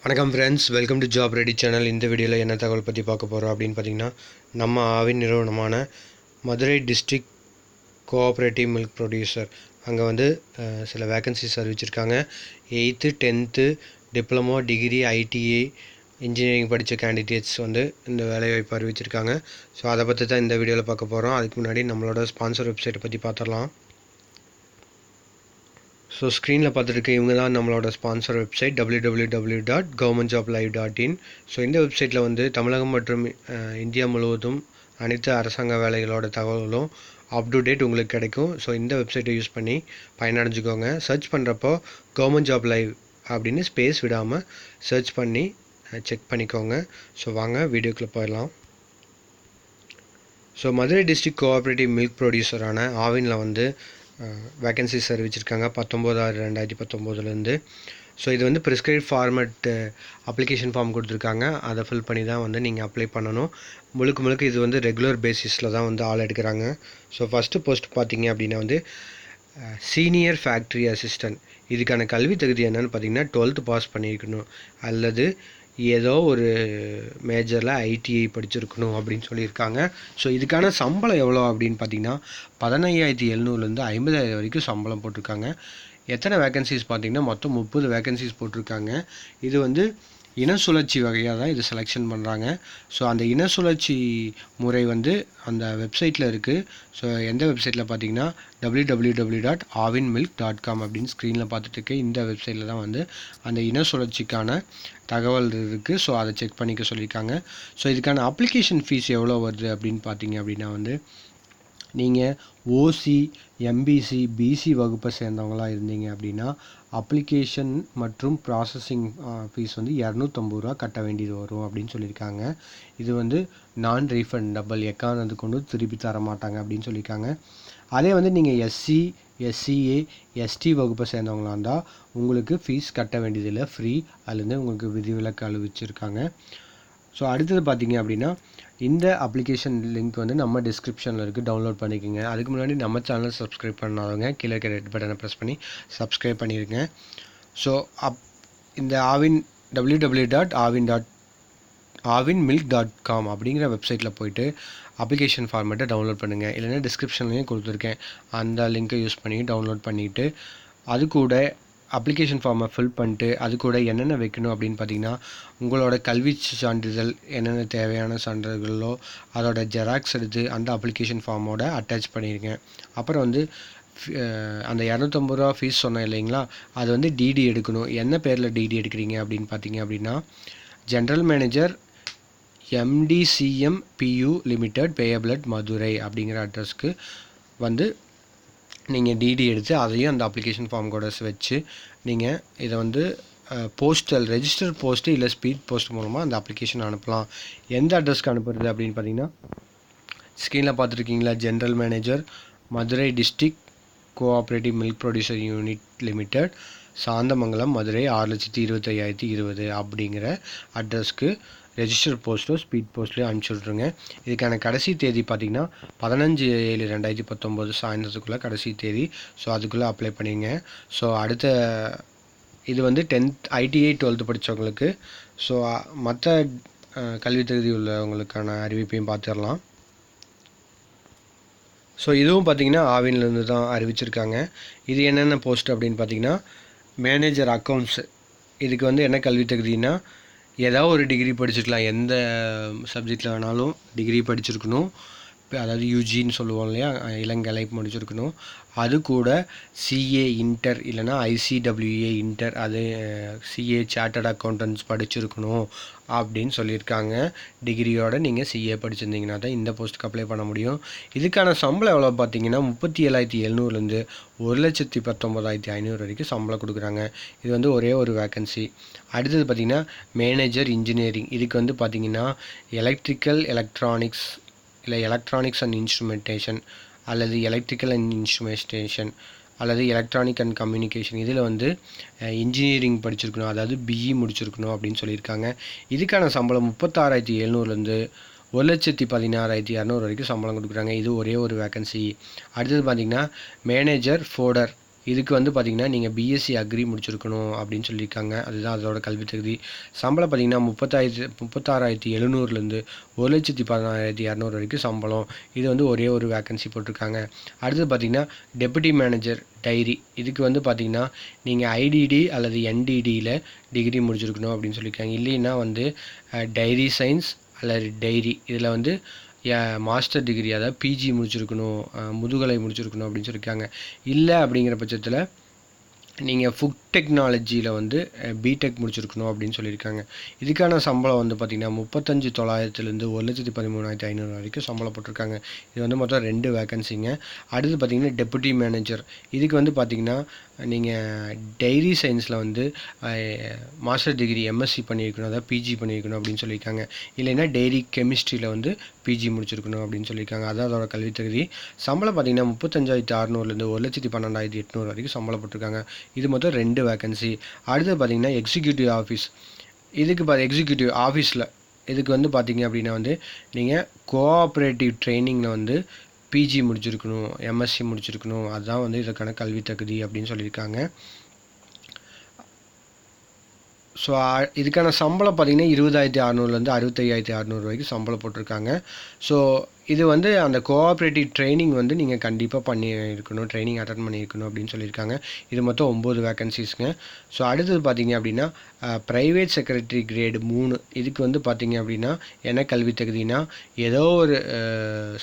வணக்கம் friends, welcome to job ready channel. இந்த வீடியோவில் என்ன தகவல் பற்றி பார்க்க போகிறோம் அப்படின்னு பார்த்தீங்கன்னா, நம்ம ஆவின் நிறுவனமான Madurai district cooperative milk producer அங்கே சில வேக்கன்சிஸ் அறிவிச்சிருக்காங்க. 8th 10th diploma degree ITI engineering படித்த கேண்டிடேட்ஸ் இந்த வேலைவாய்ப்பு அறிவிச்சிருக்காங்க. ஸோ அதை பற்றி தான் இந்த வீடியோவில் பார்க்க போகிறோம். அதுக்கு முன்னாடி நம்மளோட ஸ்பான்சர் வெப்சைட்டை பற்றி பார்த்துடலாம். ஸோ ஸ்க்ரீனில் பார்த்துருக்க இவங்க தான் நம்மளோட ஸ்பான்சர் வெப்சைட் www.governmentjoblive.in. ஸோ இந்த வெப்சைட்டில் தமிழகம் மற்றும் இந்தியா முழுவதும் அனைத்து அரசாங்க வேலைகளோட தகவல்களும் அப் டு டேட் உங்களுக்கு கிடைக்கும். ஸோ இந்த வெப்சைட்டை யூஸ் பண்ணி பயனடைஞ்சுக்கோங்க. சர்ச் பண்ணுறப்போ கவர்மெண்ட் ஜாப் லைவ் அப்படின்னு ஸ்பேஸ் விடாமல் சர்ச் பண்ணி செக் பண்ணிக்கோங்க. ஸோ வாங்க வீடியோக்குள்ளே போயிடலாம். So Madurai district cooperative milk ப்ரொடியூசரான ஆவினில் வேக்கன்சிஸ் அறிவிச்சிருக்காங்க 19/6/2019. ஸோ இது ப்ரிஸ்கிரைப் ஃபார்மேட் அப்ளிகேஷன் ஃபார்ம் கொடுத்துருக்காங்க. அதை ஃபில் பண்ணி தான் நீங்கள் அப்ளை பண்ணணும். முழுக்க இது ரெகுலர் பேசிஸில் தான் ஆள் எடுக்கிறாங்க. ஸோ ஃபஸ்ட்டு போஸ்ட் பார்த்தீங்க அப்படின்னா சீனியர் ஃபேக்ட்ரி அசிஸ்டன்ட். இதுக்கான கல்வி தகுதி என்னென்னு பார்த்தீங்கன்னா 12th பாஸ் பண்ணியிருக்கணும் அல்லது ஏதோ ஒரு மேஜரில் ஐடிஐ படிச்சிருக்கணும் அப்படின்னு சொல்லியிருக்காங்க. ஸோ இதுக்கான சம்பளம் எவ்வளோ அப்படின்னு பார்த்தீங்கன்னா 15,700 50,000 வரைக்கும் சம்பளம் போட்டிருக்காங்க. எத்தனை வேக்கன்சிஸ் பார்த்தீங்கன்னா மொத்தம் 30 வேக்கன்சிஸ் போட்டிருக்காங்க. இது இன சுழற்சி வகையாக தான் இது செலெக்ஷன் பண்ணுறாங்க. ஸோ அந்த இன சுழற்சி முறை அந்த வெப்சைட்டில் இருக்குது. ஸோ எந்த வெப்சைட்டில் பார்த்தீங்கன்னா www.avinmilk.com அப்படின்னு ஸ்க்ரீனில் பார்த்துட்டு இருக்கு. இந்த வெப்சைட்டில் தான் அந்த இன சுழற்சிக்கான தகவல் இருக்குது. ஸோ அதை செக் பண்ணிக்க சொல்லியிருக்காங்க. ஸோ இதுக்கான அப்ளிகேஷன் ஃபீஸ் எவ்வளோ வருது அப்படின்னு பார்த்தீங்க அப்படின்னா நீங்கள் ஓசி, எம்பிசி, பிசி வகுப்பை சேர்ந்தவங்களாக இருந்தீங்க அப்படின்னா அப்ளிகேஷன் மற்றும் ப்ராசஸிங் ஃபீஸ் 250 ரூபா கட்ட வேண்டியது வரும் அப்படின்னு சொல்லியிருக்காங்க. இது நான் ரீஃபண்டபிள், எக்கானது கொண்டு திருப்பி தர மாட்டாங்க அப்படின்னு சொல்லியிருக்காங்க. அதே நீங்கள் எஸ்சி, எஸ்சிஏ, எஸ்டி வகுப்பை சேர்ந்தவங்களாக இருந்தால் உங்களுக்கு ஃபீஸ் கட்ட வேண்டியதில்லை, ஃப்ரீ. அதுலேருந்து உங்களுக்கு விதிவிலக்கு அறிவிச்சிருக்காங்க. ஸோ அடுத்தது பார்த்தீங்க அப்படின்னா இந்த அப்ளிகேஷன் லிங்க் நம்ம டிஸ்கிரிப்ஷனில் இருக்குது, டவுன்லோட் பண்ணிக்கோங்க. அதுக்கு முன்னாடி நம்ம சேனல் சப்ஸ்கிரைப் பண்ணாதவங்க கீழே இருக்க ரெட் பட்டனை ப்ரெஸ் பண்ணி சப்ஸ்கிரைப் பண்ணிடுங்க. ஸோ இந்த ஆவின் www.avinmilk.com அப்படிங்கிற வெப்சைட்டில் போய்ட்டு அப்ளிகேஷன் ஃபார்மேட்டை டவுன்லோட் பண்ணுங்கள். இல்லைன்னா டிஸ்கிரிப்ஷன்லேயும் கொடுத்துருக்கேன், அந்த லிங்க்கை யூஸ் பண்ணி டவுன்லோட் பண்ணிவிட்டு அது கூட அப்ளிகேஷன் ஃபார்மை ஃபில் பண்ணிட்டு அது கூட என்னென்ன வைக்கணும் அப்படின்னு பார்த்தீங்கன்னா உங்களோட கல்வி சான்றிதழ், என்னென்ன தேவையான சான்றிதழ்களோ அதோட ஜெராக்ஸ் எடுத்து அந்த அப்ளிகேஷன் ஃபார்மோட அட்டாச் பண்ணிடுங்க. அப்புறம் அந்த 250 ரூபா ஃபீஸ் சொன்னேன் இல்லைங்களா, அது டிடி எடுக்கணும். என்ன பேரில் டிடி எடுக்கிறீங்க அப்படின்னு பார்த்தீங்க அப்படின்னா general manager MDCMPU limited payable at Madurai அப்படிங்கிற அட்ரஸ்க்கு நீங்கள் டிடி எடுத்து அதையும் அந்த அப்ளிகேஷன் ஃபார்ம் கூட வச்சு நீங்கள் இதை போஸ்டல் ரெஜிஸ்டர் போஸ்ட்டு இல்லை ஸ்பீட் போஸ்ட் மூலமாக அந்த அப்ளிகேஷன் அனுப்பலாம். எந்த அட்ரஸ்க்கு அனுப்புறது அப்படின்னு பார்த்தீங்கன்னா ஸ்க்ரீனில் பார்த்துருக்கீங்களா, general manager Madurai district cooperative milk producer unit limited, Santhamangalam, Madurai 6,25,020 அப்படிங்கிற அட்ரஸ்க்கு ரெஜிஸ்டர் போஸ்ட்டோ ஸ்பீட் போஸ்ட்லேயோ அனுப்பிச்சி விட்ருங்க. இதுக்கான கடைசி தேதி பார்த்திங்கன்னா 15/7/2019 சாயந்தரத்துக்குள்ளே கடைசி தேதி. ஸோ அதுக்குள்ளே அப்ளை பண்ணிங்க. ஸோ அடுத்த இது 10th ஐடிஐ 12th படித்தவங்களுக்கு. ஸோ மற்ற கல்வி தகுதி உள்ளவங்களுக்கான அறிவிப்பையும் பார்த்துடலாம். ஸோ இதுவும் பார்த்திங்கன்னா ஆவின்லேருந்து தான் அறிவிச்சிருக்காங்க. இது என்னென்ன போஸ்ட் அப்படின்னு பார்த்திங்கன்னா மேனேஜர் அக்கௌண்ட்ஸு. இதுக்கு என்ன கல்வி தகுதினா ஏதாவது ஒரு டிகிரி படிச்சிருக்கலாம், எந்த சப்ஜெக்டில் வேணாலும் டிகிரி படிச்சிருக்கணும். அதாவது யூஜின்னு சொல்லுவோம் இல்லையா, இளங்கலை முடிச்சிருக்கணும். அது கூட சிஏ இன்டர் இல்லைனா ICWA இன்டர், அது சிஏ சார்ட்டர்ட் அக்கௌண்டன்ஸ் படிச்சிருக்கணும் அப்படின்னு சொல்லியிருக்காங்க. டிகிரியோட நீங்கள் சிஏ படிச்சிருந்தீங்கன்னா தான் இந்த போஸ்ட்டுக்கு அப்ளை பண்ண முடியும். இதுக்கான சம்பளம் எவ்வளோ பார்த்தீங்கன்னா 37,700 1,19,500 வரைக்கும் சம்பளம் கொடுக்குறாங்க. இது ஒரே ஒரு வேக்கன்சி. அடுத்தது பார்த்திங்கன்னா மேனேஜர் இன்ஜினியரிங். இதுக்கு பார்த்திங்கன்னா எலக்ட்ரிக்கல் எலக்ட்ரானிக்ஸ் இல்லை எலக்ட்ரானிக்ஸ் அண்ட் இன்ஸ்ட்ருமெண்டேஷன் அல்லது எலக்ட்ரிக்கல் அண்ட் இன்ஸ்ட்ருமெண்டேஷன் அல்லது எலக்ட்ரானிக் அண்ட் கம்யூனிகேஷன், இதில் இன்ஜினியரிங் படிச்சிருக்கணும், அதாவது பிஇ முடிச்சிருக்கணும் அப்படின்னு சொல்லியிருக்காங்க. இதுக்கான சம்பளம் 36,700 1,16,200 வரைக்கும் சம்பளம் கொடுக்குறாங்க. இது ஒரே ஒரு வேக்கன்சி. அடுத்தது பார்த்திங்கன்னா மேனேஜர் ஃபோடர் இதுக்கு வந்து பார்த்திங்கன்னா நீங்கள் பிஎஸ்சி அக்ரி முடிச்சிருக்கணும் அப்படின்னு சொல்லியிருக்காங்க. அதுதான் அதோட கல்வி தகுதி. சம்பளம் பார்த்திங்கன்னா 36,700லேருந்து 1,16,200 வரைக்கும் சம்பளம். இது வந்து ஒரே ஒரு வேக்கன்சி போட்டிருக்காங்க. அடுத்தது பார்த்திங்கன்னா டெபுட்டி மேனேஜர் டைரி. இதுக்கு வந்து பார்த்திங்கன்னா நீங்கள் ஐடிடி அல்லது என்டிடியில் டிகிரி முடிச்சிருக்கணும் அப்படின்னு சொல்லியிருக்காங்க. இல்லைன்னா வந்து டைரி சயின்ஸ் அல்லது டைரி இதில் வந்து மாஸ்டர் டிகிரி அதாவது பிஜி முடிச்சிருக்கணும், முதுகலை முடிச்சிருக்கணும் அப்படின்னு சொல்லியிருக்காங்க. இல்லை அப்படிங்கிற பட்சத்தில் நீங்கள் ஃபுட் டெக்னாலஜியில் வந்து பிடெக் முடிச்சிருக்கணும் அப்படின்னு சொல்லியிருக்காங்க. இதுக்கான சம்பளம் வந்து பார்த்திங்கன்னா 35,900லேருந்து 1,13,500 வரைக்கும் சம்பளம் போட்டிருக்காங்க. இது வந்து மொத்தம் 2 வேக்கன்சிங்க. அடுத்து பார்த்திங்கன்னா டெபுட்டி மேனேஜர். இதுக்கு வந்து பார்த்திங்கன்னா நீங்கள் டைரி சயின்ஸில் வந்து மாஸ்டர் டிகிரி எம்எஸ்சி பண்ணியிருக்கணும், அதாவது பிஜி பண்ணியிருக்கணும் அப்படின்னு சொல்லியிருக்காங்க. இல்லைன்னா டைரி கெமிஸ்ட்ரியில் வந்து பிஜி முடிச்சிருக்கணும் அப்படின்னு சொல்லியிருக்காங்க. அதான் அதோட கல்வி தகுதி. சம்பளம் பார்த்திங்கன்னா 35,600லேருந்து 1,12,800 வரைக்கும் சம்பளம் போட்டிருக்காங்க. இது மொத்தம் 2 வேக்கன்சி. அடுத்து பார்த்திங்கன்னா எக்ஸிக்யூட்டிவ் ஆஃபீஸ். இதுக்கு எக்ஸிக்யூட்டிவ் ஆஃபீஸில் இதுக்கு வந்து பார்த்திங்க அப்படின்னா வந்து நீங்கள் கோஆப்ரேட்டிவ் ட்ரைனிங்கில் வந்து பிஜி முடிச்சிருக்கணும், எம்எஸ்சி முடிச்சிருக்கணும். அதுதான் வந்து இதற்கான கல்வி தகுதி அப்படின்னு சொல்லியிருக்காங்க. ஸோ இதுக்கான சம்பளம் பார்த்திங்கன்னா 20,600லேருந்து 65,600 வரைக்கும் சம்பளம் போட்டிருக்காங்க. ஸோ இது வந்து அந்த கோஆப்ரேட்டிவ் ட்ரைனிங் வந்து நீங்கள் கண்டிப்பாக பண்ணியிருக்கணும், ட்ரைனிங் அட்டன் பண்ணியிருக்கணும் அப்படின்னு சொல்லியிருக்காங்க. இது மொத்தம் 9 வேக்கன்சிஸ்ங்க. ஸோ அடுத்தது பார்த்திங்க அப்படின்னா ப்ரைவேட் செக்ரட்டரி கிரேடு 3. இதுக்கு வந்து பார்த்திங்க அப்படின்னா என்ன கல்வி தகுதினா ஏதோ ஒரு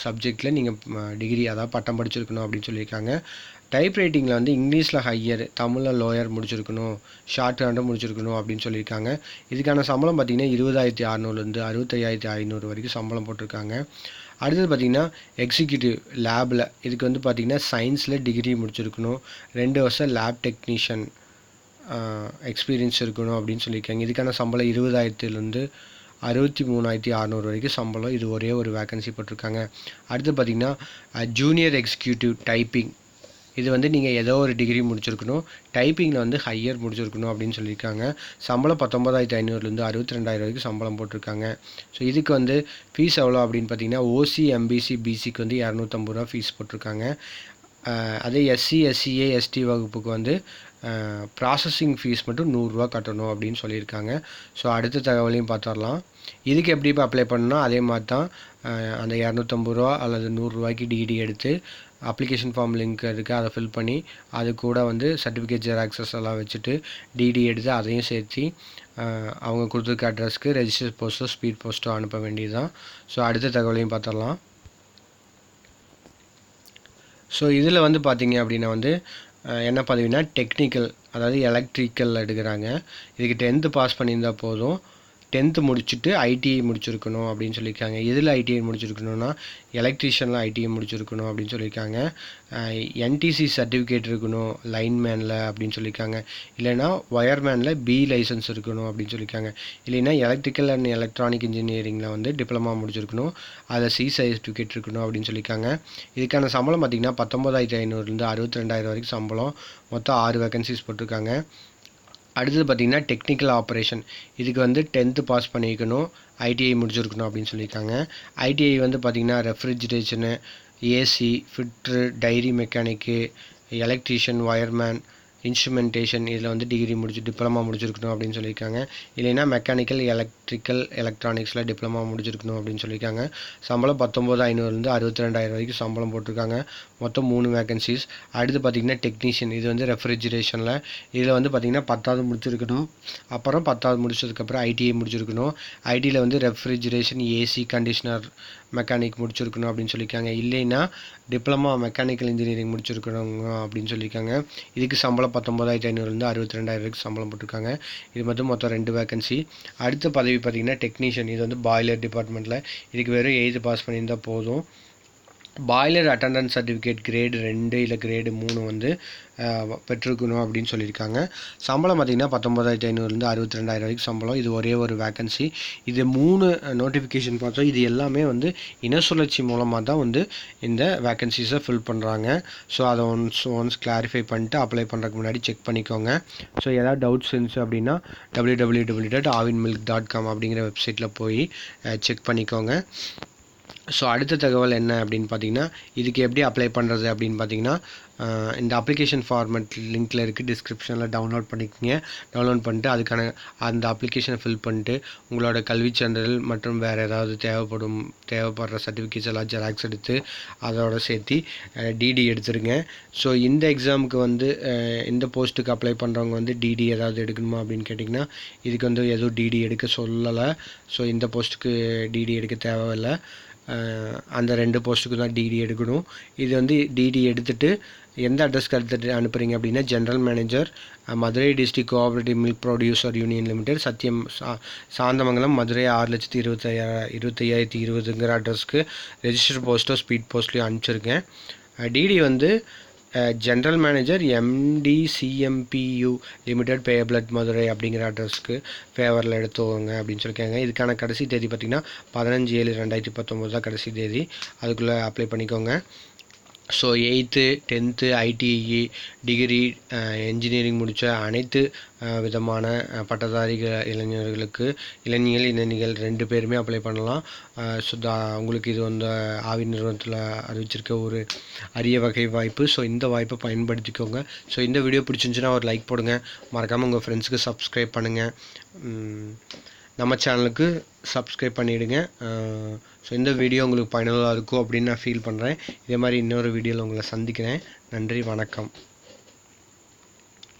சப்ஜெக்டில் நீங்கள் டிகிரி அதாவது பட்டம் படிச்சிருக்கணும் அப்படின்னு சொல்லியிருக்காங்க. டைப் ரைட்டிங்கில் வந்து இங்கிலீஷில் ஹையர், தமிழில் லோயர் முடிச்சிருக்கணும், ஷார்ட் ஹேண்டும் முடிச்சிருக்கணும் அப்படின்னு சொல்லியிருக்காங்க. இதுக்கான சம்பளம் பார்த்திங்கன்னா 20,600லேருந்து 65,500 வரைக்கும் சம்பளம் போட்டிருக்காங்க. அடுத்தது பார்த்திங்கன்னா எக்ஸிக்யூட்டிவ் லேபில். இதுக்கு வந்து பார்த்திங்கன்னா சயின்ஸில் டிகிரி முடிச்சிருக்கணும், 2 வருஷம் லேப் டெக்னீஷியன் எக்ஸ்பீரியன்ஸ் இருக்கணும் அப்படின்னு சொல்லியிருக்காங்க. இதுக்கான சம்பளம் 20,000லேருந்து 63,600 வரைக்கும் சம்பளம். இது ஒரே ஒரு வேக்கன்சி போட்டிருக்காங்க. அடுத்து பார்த்திங்கன்னா ஜூனியர் எக்ஸிக்யூட்டிவ் டைப்பிங். இது வந்து நீங்கள் ஏதோ ஒரு டிகிரி முடிச்சிருக்கணும், டைப்பிங்கில் வந்து ஹையர் முடிச்சிருக்கணும் அப்படின்னு சொல்லியிருக்காங்க. சம்பளம் 19,500லேருந்து 62,000 வரைக்கும் சம்பளம் போட்டிருக்காங்க. ஸோ இதுக்கு வந்து ஃபீஸ் எவ்வளோ அப்படின்னு பார்த்தீங்கன்னா ஓசி, எம்பிசி, பிசிக்கு வந்து 250 ரூபா ஃபீஸ் போட்டிருக்காங்க. அதே எஸ்சி, எஸ்சிஏ, எஸ்டி வகுப்புக்கு வந்து ப்ராசஸிங் ஃபீஸ் மட்டும் 100 ரூபா கட்டணும் அப்படின்னு சொல்லியிருக்காங்க. ஸோ அடுத்த தகவலையும் பார்த்துடலாம். இதுக்கு எப்படி இப்போ அப்ளை பண்ணால் அதே மாதிரி தான் அந்த 250 ரூபா அல்லது 100 ரூபாய்க்கு டிகிரி எடுத்து அப்ளிகேஷன் ஃபார்ம் லிங்க் இருக்குது, அதை ஃபில் பண்ணி அது கூட வந்து சர்டிஃபிகேட் ஜெராக்ஸஸ் எல்லாம் வச்சுட்டு டிடி எடுத்து அதையும் சேர்த்து அவங்க கொடுத்துருக்க அட்ரஸ்க்கு ரெஜிஸ்டர் போஸ்ட்டோ ஸ்பீட் போஸ்ட்டோ அனுப்ப வேண்டியது தான். ஸோ அடுத்த தகவலையும் பார்த்துடலாம். ஸோ இதில் வந்து பார்த்திங்க அப்படின்னா வந்து என்ன பதவினா டெக்னிக்கல், அதாவது எலக்ட்ரிக்கல் எடுக்கிறாங்க. இதுக்கு 10th பாஸ் பண்ணியிருந்தால் போதும். 10th முடிச்சுட்டு ஐடிஐ முடிச்சிருக்கணும் அப்படின்னு சொல்லியிருக்காங்க. எதில் ஐடிஐ முடிச்சிருக்கணும்னா எலக்ட்ரீஷியனில் ஐடிஐ முடிச்சிருக்கணும் அப்படின்னு சொல்லியிருக்காங்க. என்டிசி சர்டிஃபிகேட் இருக்கணும் லைன்மேனில் அப்படின்னு சொல்லியிருக்காங்க. இல்லைனா ஒயர்மேனில் பி லைசன்ஸ் இருக்கணும் அப்படின்னு சொல்லியிருக்காங்க. இல்லைன்னா எலக்ட்ரிக்கல் அண்ட் எலக்ட்ரானிக் இன்ஜினியரிங்கில் வந்து டிப்ளமா முடிச்சிருக்கணும், அதில் சி சர்டிஃபிகேட் இருக்கணும் அப்படின்னு சொல்லியிருக்காங்க. இதுக்கான சம்பளம் பார்த்திங்கன்னா 19,500லேருந்து 62,000 வரைக்கும் சம்பளம். மொத்தம் 6 வேக்கன்சிஸ் போட்டிருக்காங்க. அடுத்தது பார்த்திங்கன்னா டெக்னிக்கல் ஆப்ரேஷன். இதுக்கு வந்து 10th பாஸ் பண்ணியிருக்கணும், ஐடிஐ முடிச்சிருக்கணும் அப்படின்னு சொல்லியிருக்காங்க. ஐடிஐ வந்து பார்த்திங்கன்னா refrigeration, AC, fitter, dairy mechanic, electrician, wireman, instrumentation இதில் வந்து டிகிரி டிப்ளமா முடிச்சிருக்கணும் அப்படின்னு சொல்லியிருக்காங்க. இல்லைன்னா மெக்கானிக்கல், எலக்ட்ரிக்கல், எலக்ட்ரானிக்ஸில் டிப்ளமா முடிச்சிருக்கணும் அப்படின்னு சொல்லியிருக்காங்க. சம்பளம் 19,500லேருந்து 62,000 வரைக்கும் சம்பளம் போட்டிருக்காங்க. மொத்தம் 3 வேக்கன்சிஸ். அடுத்து பார்த்திங்கன்னா டெக்னீஷியன். இது வந்து ரெஃப்ரிஜரேஷனில். இதில் வந்து பார்த்திங்கன்னா 10th முடிச்சிருக்கணும், அப்புறம் 10th முடிச்சதுக்கப்புறம் ஐடிஐ முடிச்சிருக்கணும். ஐடியில் வந்து ரெஃப்ரிஜரேஷன், ஏசி, கண்டிஷனர், மெக்கானிக் முடிச்சிருக்கணும் அப்படின்னு சொல்லியிருக்காங்க. இல்லைன்னா டிப்ளமா மெக்கானிக்கல் இன்ஜினியரிங் முடிச்சிருக்கணும் அப்படின்னு சொல்லியிருக்காங்க. இதுக்கு சம்பளம் 19,500லேருந்து 62,000 வரைக்கும் சம்பளம் போட்டிருக்காங்க. இது மொத்தம் 2 வேக்கன்சி. அடுத்த பதவி பார்த்திங்கன்னா டெக்னீஷியன். இது வந்து பாய்லர் டிபார்ட்மெண்ட்டில். இதுக்கு வெறும் 8th பாஸ் பண்ணியிருந்தால் போதும். பாய்லர் அட்டண்டன்ஸ் சர்டிஃபிகேட் கிரேடு 2 இல்லை கிரேடு 3 வந்து பெற்றிருக்கணும் அப்படின்னு சொல்லியிருக்காங்க. சம்பளம் பார்த்திங்கன்னா 19,500லேருந்து 62,000 வரைக்கும் சம்பளம். இது ஒரே ஒரு வேக்கன்சி. இது 3 நோட்டிஃபிகேஷன் பார்த்தோம். இது எல்லாமே வந்து இனசுழற்சி மூலமாக தான் வந்து இந்த வேக்கன்சிஸை ஃபில் பண்ணுறாங்க. ஸோ அதை ஒன்ஸ் கிளாரிஃபை பண்ணிட்டு அப்ளை பண்ணுறதுக்கு முன்னாடி செக் பண்ணிக்கோங்க. ஸோ ஏதாவது டவுட்ஸ் இருந்துச்சு அப்படின்னா www.avinmilk.com அப்படிங்கிற வெப்சைட்டில் போய் செக் பண்ணிக்கோங்க. ஸோ அடுத்த தகவல் என்ன அப்படின்னு பார்த்தீங்கன்னா இதுக்கு எப்படி அப்ளை பண்ணுறது அப்படின்னு பார்த்தீங்கன்னா இந்த அப்ளிகேஷன் ஃபார்மேட் லிங்க்கில் இருக்குது, டிஸ்கிரிப்ஷனில் டவுன்லோட் பண்ணிக்கோங்க. டவுன்லோட் பண்ணிட்டு அதுக்கான அந்த அப்ளிகேஷனை ஃபில் பண்ணிட்டு உங்களோட கல்விச் சான்றிதழ் மற்றும் வேறு ஏதாவது தேவைப்படுற சர்டிஃபிகேட்ஸ் எல்லாம் ஜெராக்ஸ் எடுத்து அதோட சேர்த்து டிடி எடுத்துருங்க. ஸோ இந்த எக்ஸாமுக்கு வந்து இந்த போஸ்ட்டுக்கு அப்ளை பண்ணுறவங்க வந்து டிடி ஏதாவது எடுக்கணுமா அப்படின்னு கேட்டிங்கன்னா இதுக்கு வந்து எதுவும் டிடி எடுக்க சொல்லலை. ஸோ இந்த போஸ்ட்டுக்கு டிடி எடுக்க தேவையில்லை. அந்த 2 போஸ்ட்டுக்கு தான் டிடி எடுக்கணும். இது வந்து டிடி எடுத்துகிட்டு எந்த அட்ரஸ்க்கு எடுத்துகிட்டு அனுப்புகிறீங்க அப்படின்னா general manager, Madurai district cooperative milk producer union limited, சத்தியம் சாந்தமங்கலம், மதுரை 6,25,020ங்கிற அட்ரஸ்க்கு ரெஜிஸ்டர் போஸ்ட்டோ ஸ்பீட் போஸ்ட்லேயோ அனுப்பிச்சிருக்கேன். டிடி வந்து general manager MDCMPU limited payable Madurai அப்படிங்கிற அட்ரஸ்க்கு ஃபேவரில் எடுத்துவோங்க அப்படின்னு சொல்லியிருக்காங்க. இதுக்கான கடைசி தேதி பார்த்திங்கன்னா 15/7/2019 தான் கடைசி தேதி. அதுக்குள்ளே அப்ளை பண்ணிக்கோங்க. So 8th 10th ITE degree engineering முடித்த அனைத்து விதமான பட்டதாரிகள் இளைஞர்கள் 2 பேருமே அப்ளை பண்ணலாம். ஸோ உங்களுக்கு இது வந்து ஆவின் நிறுவனத்தில் அறிவிச்சிருக்க ஒரு அரிய வகை வாய்ப்பு. ஸோ இந்த வாய்ப்பை பயன்படுத்திக்கோங்க. ஸோ இந்த வீடியோ பிடிச்சிருந்துச்சுன்னா ஒரு லைக் போடுங்க. மறக்காமல் உங்கள் ஃப்ரெண்ட்ஸுக்கு சப்ஸ்கிரைப் பண்ணுங்கள். நம்ம சேனலுக்கு சப்ஸ்கிரைப் பண்ணிவிடுங்க. ஸோ இந்த வீடியோ உங்களுக்கு பயனுள்ளதாக இருக்கும் அப்படின்னு நான் ஃபீல் பண்ணுறேன். இதே மாதிரி இன்னொரு வீடியோவில் உங்களை சந்திக்கிறேன். நன்றி, வணக்கம்.